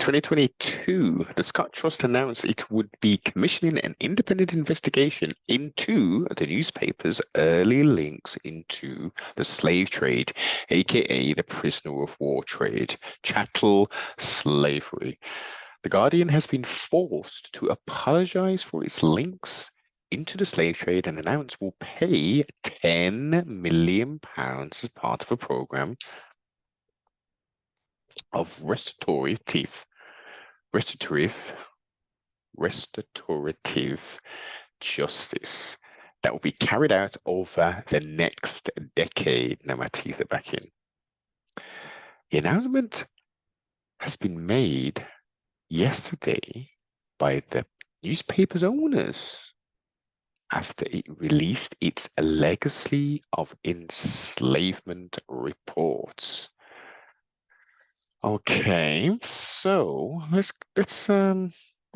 2022, the Scott Trust announced it would be commissioning an independent investigation into the newspaper's early links into the slave trade, aka the prisoner of war trade, chattel slavery. The Guardian has been forced to apologize for its links into the slave trade and announced will pay £10 million as part of a program of restorative justice that will be carried out over the next decade. Now my teeth are back in. The announcement has been made yesterday by the newspaper's owners after it released its Legacy of Enslavement reports. Okay, so let's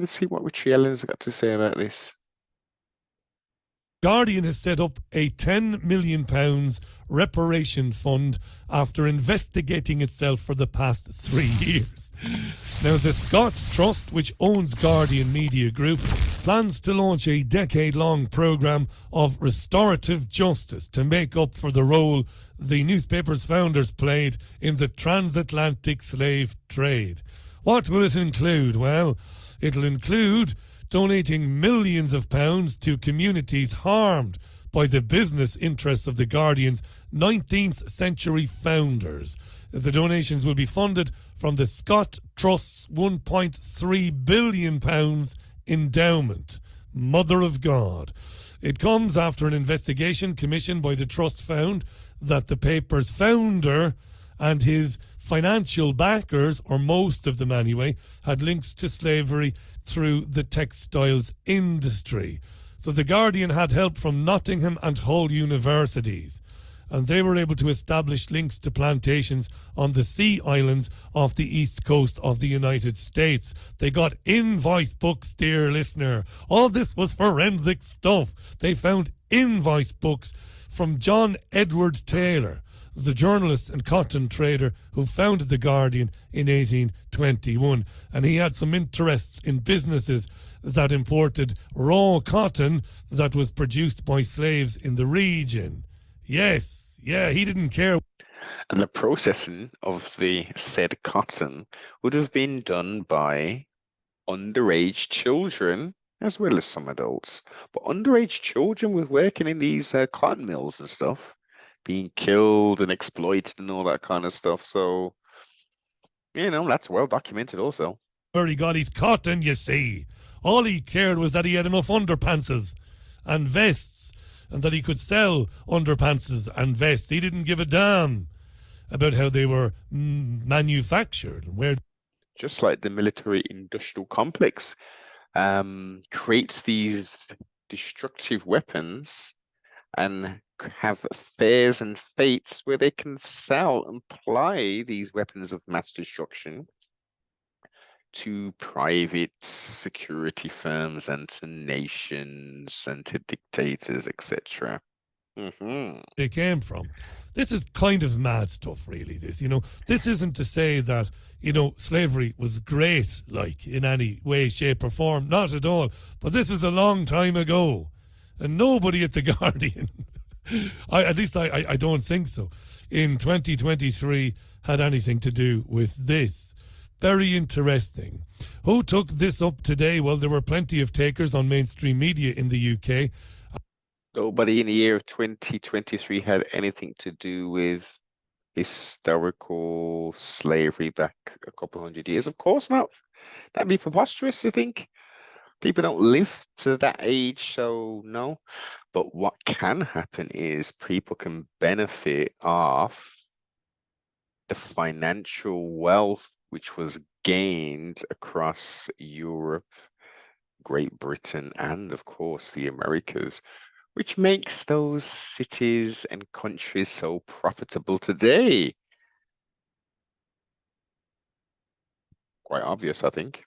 see what Richie Ellen's got to say about this. Guardian has set up a £10 million reparation fund after investigating itself for the past 3 years. Now, the Scott Trust, which owns Guardian Media Group, plans to launch a decade-long programme of restorative justice to make up for the role the newspaper's founders played in the transatlantic slave trade. What will it include? Well, it'll include donating millions of pounds to communities harmed by the business interests of the Guardian's 19th century founders. The donations will be funded from the Scott Trust's £1.3 billion endowment. Mother of God. It comes after an investigation commissioned by the Trust found that the paper's founder and his financial backers, or most of them anyway, had links to slavery through the textiles industry. So the Guardian had help from Nottingham and Hull universities, and they were able to establish links to plantations on the Sea Islands off the east coast of the United States. They got invoice books, dear listener. All this was forensic stuff. They found invoice books from John Edward Taylor, the journalist and cotton trader who founded The Guardian in 1821. And he had some interests in businesses that imported raw cotton that was produced by slaves in the region. Yes, he didn't care. And the processing of the said cotton would have been done by underage children as well as some adults. But underage children were working in these cotton mills and stuff, being killed and exploited and all that kind of stuff. So, that's well documented also. Where he got his cotton, you see. All he cared was that he had enough underpantses and vests, and that he could sell underpantses and vests. He didn't give a damn about how they were manufactured. Just like the military-industrial complex creates these destructive weapons and have fairs and fates where they can sell and ply these weapons of mass destruction to private security firms and to nations and to dictators, etc. They came from. This is kind of mad stuff, really, this. This isn't to say that, slavery was great, like, in any way, shape or form. Not at all. But this is a long time ago. And nobody at The Guardian, at least I don't think so, in 2023 had anything to do with this. Very interesting. Who took this up today? Well, there were plenty of takers on mainstream media in the UK. Nobody in the year of 2023 had anything to do with historical slavery back a couple hundred years. Of course not. That'd be preposterous, I think. People don't live to that age, so no. But what can happen is people can benefit off the financial wealth which was gained across Europe, Great Britain, and of course the Americas, which makes those cities and countries so profitable today. Quite obvious, I think.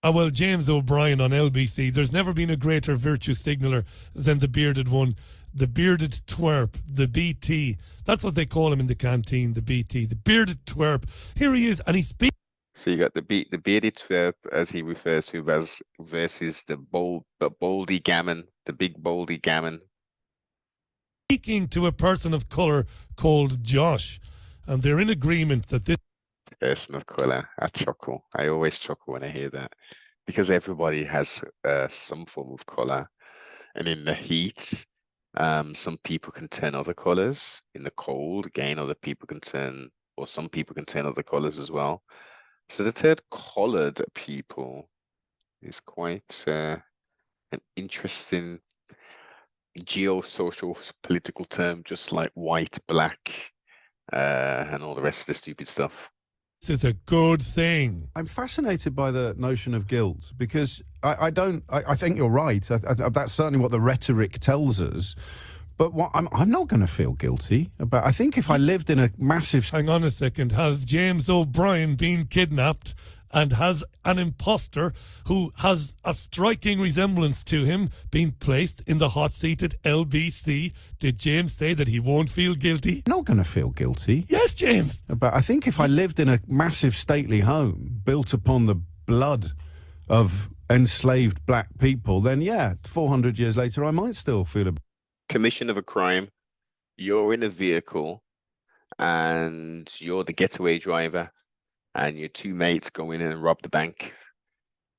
Well, James O'Brien on LBC, there's never been a greater virtue signaller than the bearded one, the bearded twerp, the BT. That's what they call him in the canteen, the BT, the bearded twerp. Here he is, and he speaks. So you got the bearded twerp, as he refers to as, versus the boldy gammon, the big boldy gammon. Speaking to a person of colour called Josh, and they're in agreement that this Person of color. I chuckle. I always chuckle when I hear that because everybody has some form of color, and in the heat, some people can turn other colors. In the cold, again, other people can turn, or some people can turn other colors as well. So the third colored people is quite an interesting geosocial political term, just like white, black, and all the rest of the stupid stuff. is a good thing. I'm fascinated by the notion of guilt because I think you're right. That's certainly what the rhetoric tells us. But what I'm not going to feel guilty about. I think if I lived in a massive. Hang on a second. Has James O'Brien been kidnapped and has an imposter who has a striking resemblance to him been placed in the hot seat at LBC? Did James say that he won't feel guilty? Not going to feel guilty. Yes, James. But I think if I lived in a massive stately home built upon the blood of enslaved black people, then yeah, 400 years later, I might still feel a. Commission of a crime, you're in a vehicle and you're the getaway driver and your two mates go in and rob the bank.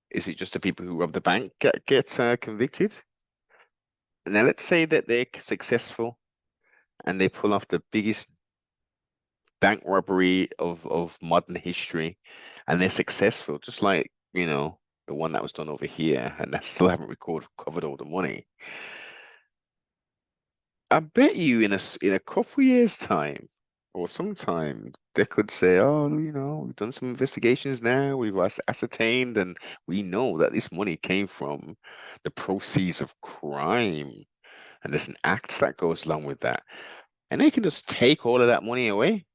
Is it just the people who rob the bank get convicted? Now let's say that they're successful and they pull off the biggest bank robbery of modern history, and they're successful, just like, you know, the one that was done over here, and they still haven't recovered all the money. I bet you in a couple years' time or sometime they could say, oh, you know, we've done some investigations now, we've ascertained, and we know that this money came from the proceeds of crime, and there's an act that goes along with that. And they can just take all of that money away.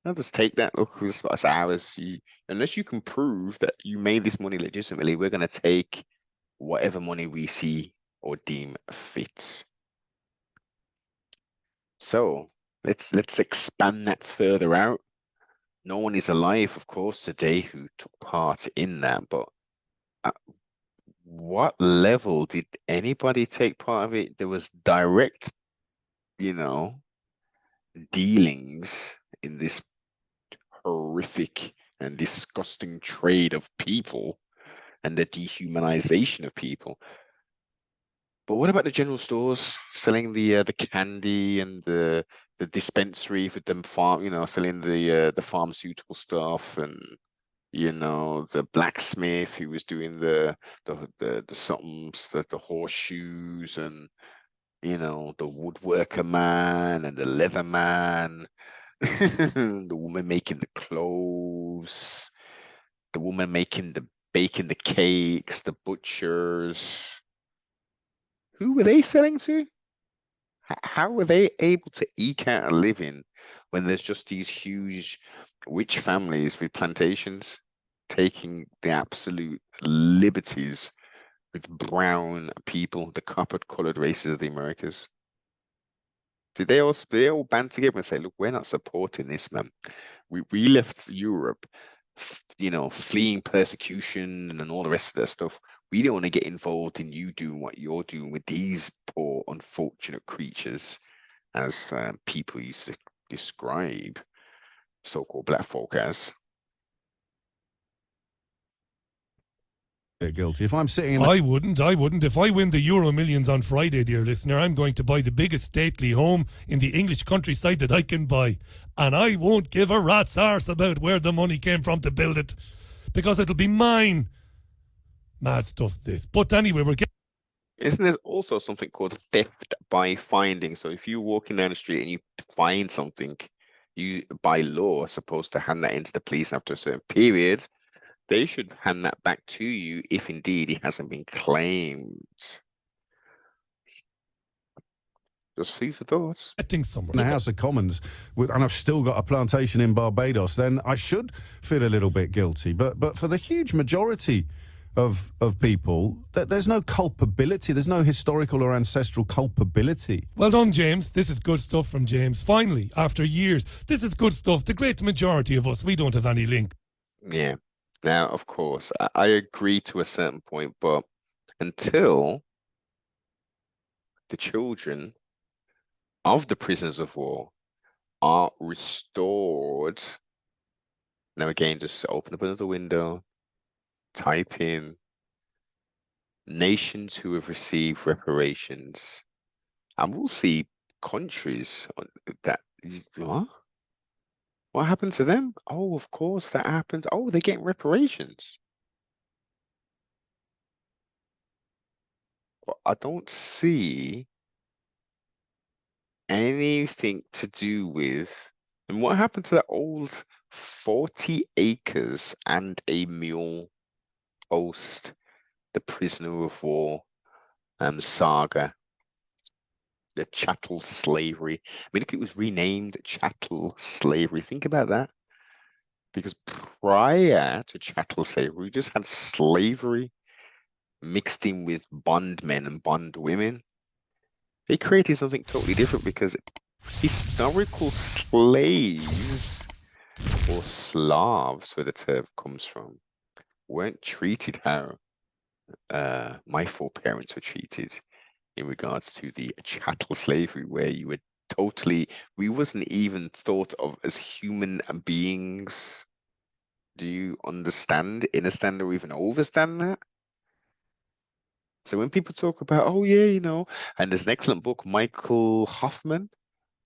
They'll just take that, look, it's ours. Unless you can prove that you made this money legitimately, we're going to take whatever money we see or deem fit. So let's expand that further out. No one is alive, of course, today who took part in that, but at what level did anybody take part of it? There was direct, you know, dealings in this horrific and disgusting trade of people and the dehumanization of people. But what about the general stores selling the candy and the dispensary for them selling the pharmaceutical stuff, and you know, the blacksmith who was doing the somethings, the horseshoes, and you know, the woodworker man and the leather man, the woman making the clothes, the woman baking the cakes, the butchers. Who were they selling to? How were they able to eke out a living when there's just these huge rich families with plantations taking the absolute liberties with brown people, the copper-colored races of the Americas? Did they all band together and say, look, we're not supporting this, man. We left Europe, you know, fleeing persecution and all the rest of that stuff. We don't want to get involved in you doing what you're doing with these poor, unfortunate creatures, as people used to describe so-called black folk as. Guilty. If I'm sitting in I wouldn't. If I win the Euro Millions on Friday, dear listener, I'm going to buy the biggest stately home in the English countryside that I can buy. And I won't give a rat's arse about where the money came from to build it, because it'll be mine. Mad stuff, this. But anyway, Isn't there also something called theft by finding? So if you're walking down the street and you find something, you, by law, are supposed to hand that into the police after a certain period. They should hand that back to you if indeed it hasn't been claimed. Just food for thoughts. getting somewhere. the House of Commons and I've still got a plantation in Barbados, then I should feel a little bit guilty. But for the huge majority of people, there's no culpability. There's no historical or ancestral culpability. Well done, James. This is good stuff from James. Finally, after years, this is good stuff. The great majority of us, we don't have any link. Yeah. Now, of course, I agree to a certain point, but until the children of the prisoners of war are restored, now again, just open up another window, type in nations who have received reparations, and we'll see countries that, what? What happened to them? Oh, of course, that happened. Oh, they're getting reparations. But I don't see anything to do with. And what happened to that old 40 acres and a mule post the prisoner of war saga, the chattel slavery? I mean, look, it was renamed chattel slavery. Think about that. Because prior to chattel slavery, we just had slavery mixed in with bondmen and bondwomen. They created something totally different because historical slaves or Slavs, where the term comes from, weren't treated how my foreparents were treated in regards to the chattel slavery, where you were we wasn't even thought of as human beings. Do you understand, or even overstand that? So when people talk about, oh yeah, and there's an excellent book, Michael Hoffman,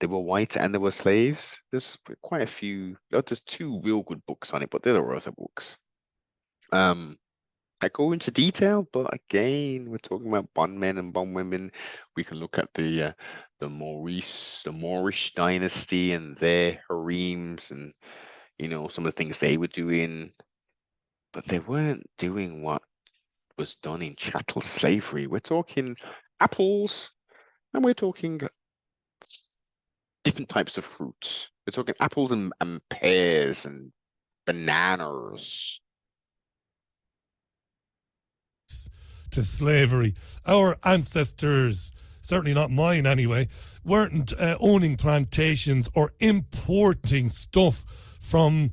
they were white and they were slaves. There's quite a few. There's two real good books on it, but there are other books. I go into detail, but again, we're talking about bondmen and bondwomen. We can look at the Moorish dynasty and their harems, and some of the things they were doing, but they weren't doing what was done in chattel slavery. We're talking apples, and we're talking different types of fruits. We're talking apples and pears and bananas. To slavery. Our ancestors, certainly not mine anyway, weren't owning plantations or importing stuff from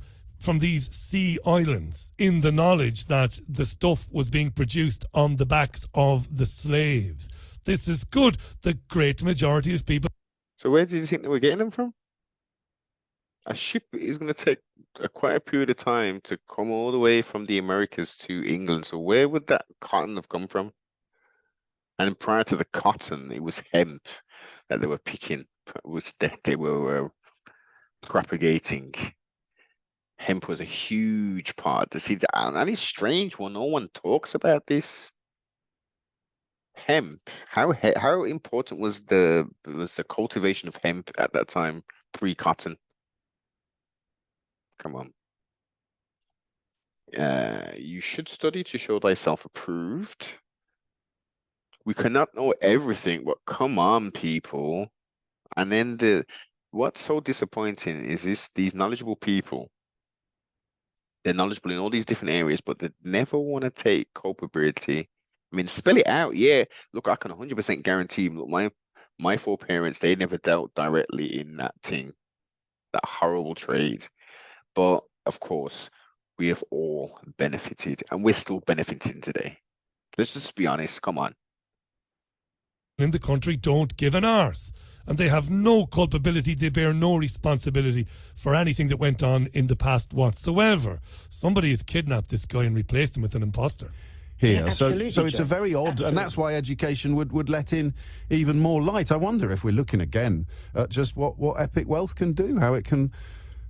these sea islands in the knowledge that the stuff was being produced on the backs of the slaves. This is good. The great majority of people. So where did you think they were getting them from? A ship is going to take quite a period of time to come all the way from the Americas to England. So where would that cotton have come from? And prior to the cotton, it was hemp that they were picking, which they were propagating. Hemp was a huge part to see that, and it's strange when no one talks about this. Hemp, how important was the cultivation of hemp at that time, pre-cotton? Come on. You should study to show thyself approved. We cannot know everything, but come on, people. And then what's so disappointing is these knowledgeable people. They're knowledgeable in all these different areas, but they never want to take culpability. I mean, spell it out. Yeah, look, I can 100% guarantee. Look, my foreparents, they never dealt directly in that thing, that horrible trade. But of course, we have all benefited, and we're still benefiting today. Let's just be honest. Come on. In the country don't give an arse, and they have no culpability. They bear no responsibility for anything that went on in the past whatsoever. Somebody has kidnapped this guy and replaced him with an imposter here. So it's a very odd, and that's why education would let in even more light. I wonder if we're looking again at just what epic wealth can do, how it can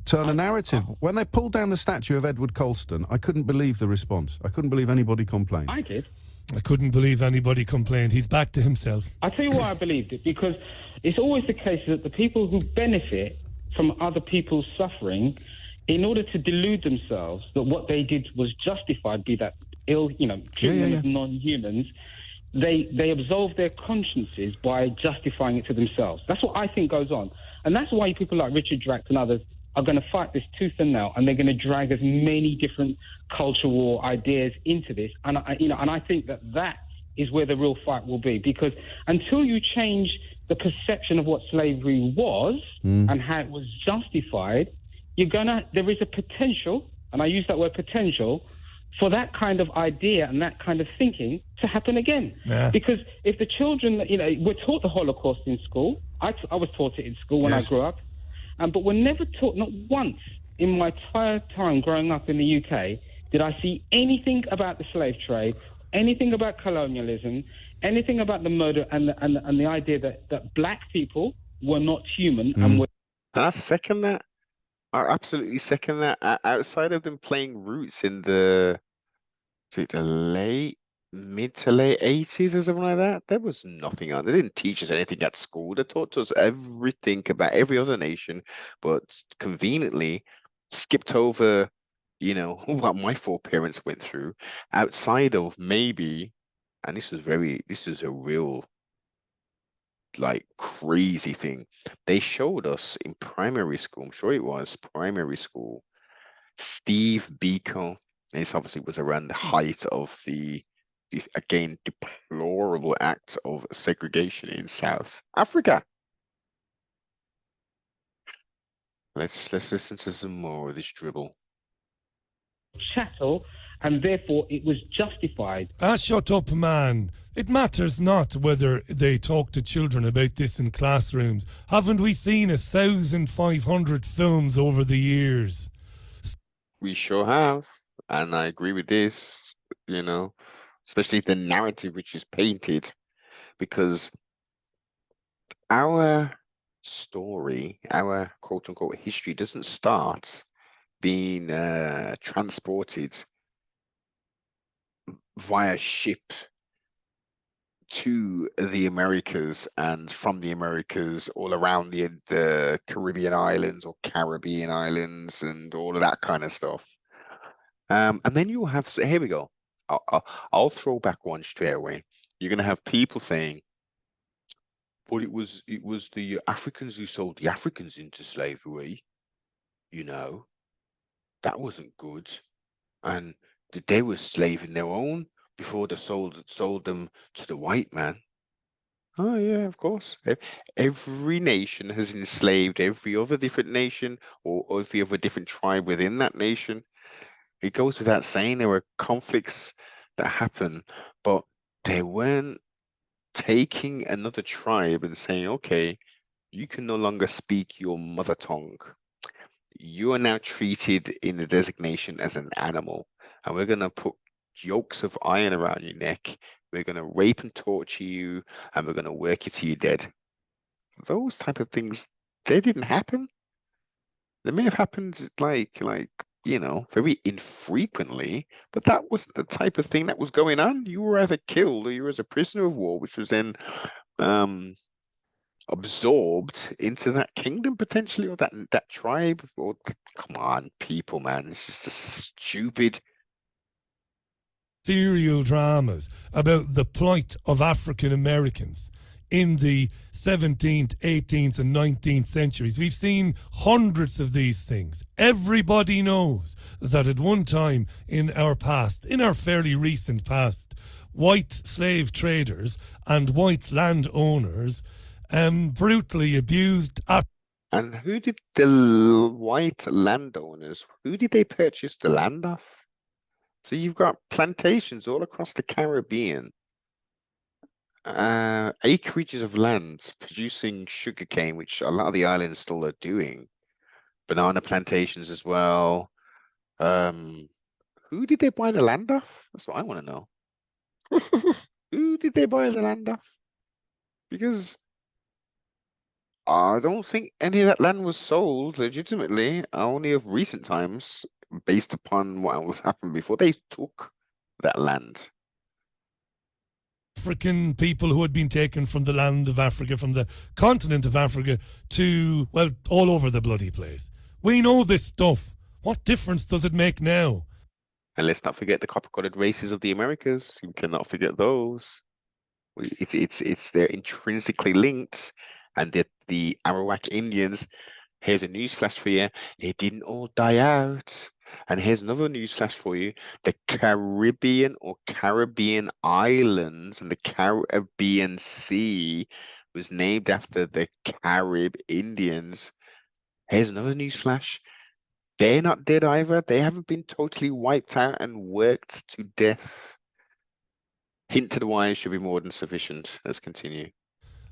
turn a narrative. When they pulled down the statue of Edward Colston, I couldn't believe the response. I couldn't believe anybody complained. I did. I couldn't believe anybody complained. He's back to himself. I'll tell you why I believed it, because it's always the case that the people who benefit from other people's suffering, in order to delude themselves that what they did was justified, be that treating them as non-humans, they absolve their consciences by justifying it to themselves. That's what I think goes on. And that's why people like Richard Drax and others are going to fight this tooth and nail, and they're going to drag as many different cultural war ideas into this. And I think that is where the real fight will be, because until you change the perception of what slavery was and how it was justified, there is a potential, and I use that word potential, for that kind of idea and that kind of thinking to happen again. Yeah. Because if the children, we're taught the Holocaust in school. I was taught it in school when I grew up. But we're never taught, not once in my entire time growing up in the UK, did I see anything about the slave trade, anything about colonialism, anything about the murder and the idea that black people were not human and were. And I second that. I absolutely second that. Outside of them playing roots in the mid to late 80s or something like that, there was nothing on. They didn't teach us anything at school. They taught us everything about every other nation, but conveniently skipped over, what my foreparents went through outside of maybe, and this was a real like crazy thing. They showed us in primary school, I'm sure it was primary school, Steve Biko. And this obviously was around the height of the again deplorable act of segregation in South Africa. Let's listen to some more of this dribble. Chattel, and therefore it was justified. Shut up, man. It matters not whether they talk to children about this in classrooms. Haven't we seen 1,500 films over the years? We sure have. And I agree with this, especially the narrative which is painted, because our story, our quote unquote history doesn't start being transported via ship to the Americas and from the Americas all around the Caribbean islands or Caribbean islands and all of that kind of stuff. And then you'll have, so here we go. I'll throw back one straight away. You're going to have people saying, but it was the Africans who sold the Africans into slavery, that wasn't good. And they were slaving their own before they sold them to the white man. Oh yeah, of course. Every nation has enslaved every other different nation or every other different tribe within that nation. It goes without saying there were conflicts that happen, but they weren't taking another tribe and saying, okay, you can no longer speak your mother tongue. You are now treated in the designation as an animal, and we're going to put yokes of iron around your neck. We're going to rape and torture you, and we're going to work you till you're dead. Those type of things, they didn't happen. They may have happened like very infrequently, but that wasn't the type of thing that was going on. You were either killed or you were as a prisoner of war, which was then absorbed into that kingdom potentially, or that tribe. Or come on, people, man, this is just stupid. Serial dramas about the plight of African Americans in the 17th, 18th, and 19th centuries. We've seen hundreds of these things. Everybody knows that at one time in our past, in our fairly recent past, white slave traders and white landowners brutally abused. And who did the white landowners, who did they purchase the land off? So you've got plantations all across the Caribbean, acreages of land producing sugarcane, which a lot of the islands still are doing, banana plantations as well. Who did they buy the land off? That's what I want to know. Who did they buy the land off? Because I don't think any of that land was sold legitimately, only of recent times, based upon what was happened before they took that land. African people who had been taken from the land of Africa, from the continent of Africa to, well, all over the bloody place. We know this stuff. What difference does it make now? And let's not forget the copper-colored races of the Americas. We cannot forget those. They're intrinsically linked, and the Arawak Indians. Here's a newsflash for you: they didn't all die out. And here's another newsflash for you: the Caribbean or Caribbean islands and the Caribbean Sea was named after the Carib Indians. Here's another newsflash: They're not dead either. They haven't been totally wiped out and worked to death. Hint to the wise should be more than sufficient. Let's continue.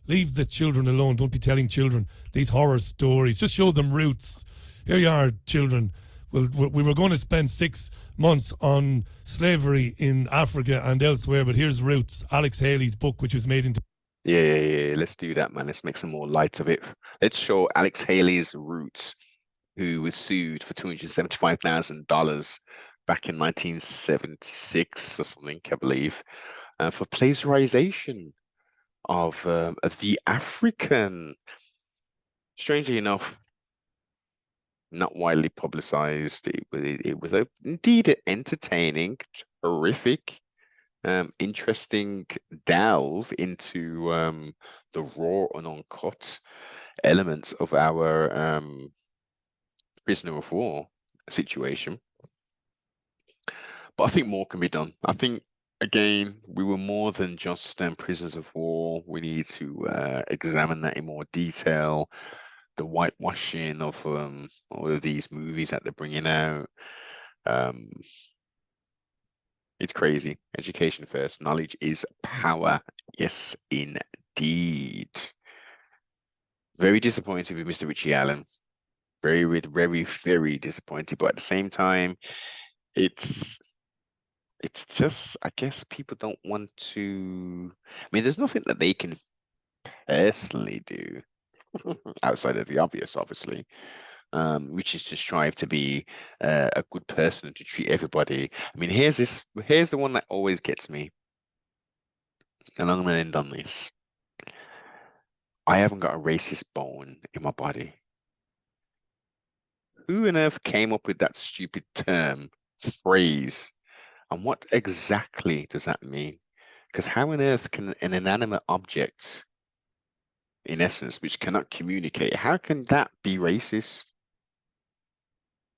Leave the children alone. Don't be telling children these horror stories. Just show them roots. Here you are, children. We were going to spend 6 months on slavery in Africa and elsewhere, but here's Roots, Alex Haley's book, which was made into... Yeah. Let's do that, man. Let's make some more light of it. Let's show Alex Haley's Roots, who was sued for $275,000 back in 1976 or something, I believe, for plagiarization of the African. Strangely enough, not widely publicized. It was indeed entertaining, horrific, interesting delve into the raw and uncut elements of our prisoner of war situation. But I think more can be done. I think, again, we were more than just prisoners of war. We need to examine that in more detail. The whitewashing of all of these movies that they're bringing out. It's crazy. Education first. Knowledge is power. Yes, indeed. Very disappointed with Mr. Richie Allen. Very disappointed. But at the same time, it's just, I guess people don't want to. I mean, there's nothing that they can personally do outside of the obvious, obviously, which is to strive to be a good person and to treat everybody. I mean, here's the one that always gets me, and I'm gonna end on this. I haven't got a racist bone in my body. Who on earth came up with that stupid term, phrase? And what exactly does that mean? Because how on earth can an inanimate object, in essence, which cannot communicate, how can that be racist?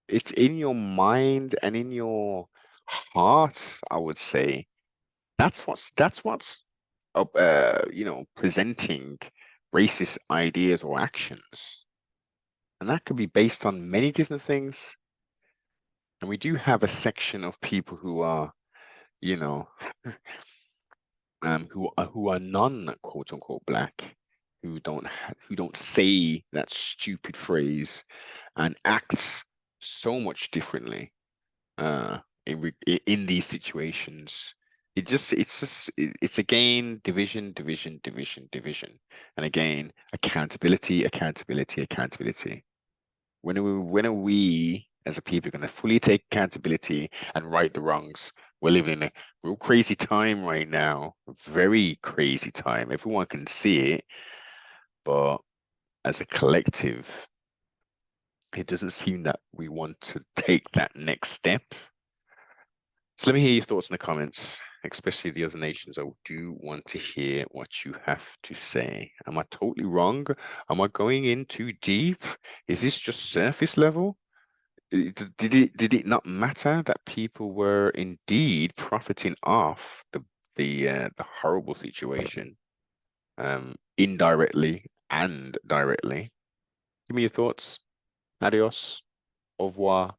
It's in your mind and in your heart, I would say. That's what's presenting racist ideas or actions. And that could be based on many different things. And we do have a section of people who are, who are non quote unquote black, who don't say that stupid phrase and act so much differently in these situations. It's again division, and again accountability. When are we as a people going to fully take accountability and right the wrongs? We're living in a real crazy time right now, very crazy time. Everyone can see it, but as a collective, it doesn't seem that we want to take that next step. So let me hear your thoughts in the comments, especially the other nations. I do want to hear what you have to say. Am I totally wrong? Am I going in too deep? Is this just surface level? Did it not matter that people were indeed profiting off the horrible situation, indirectly and directly? Give me your thoughts. Adios. Au revoir.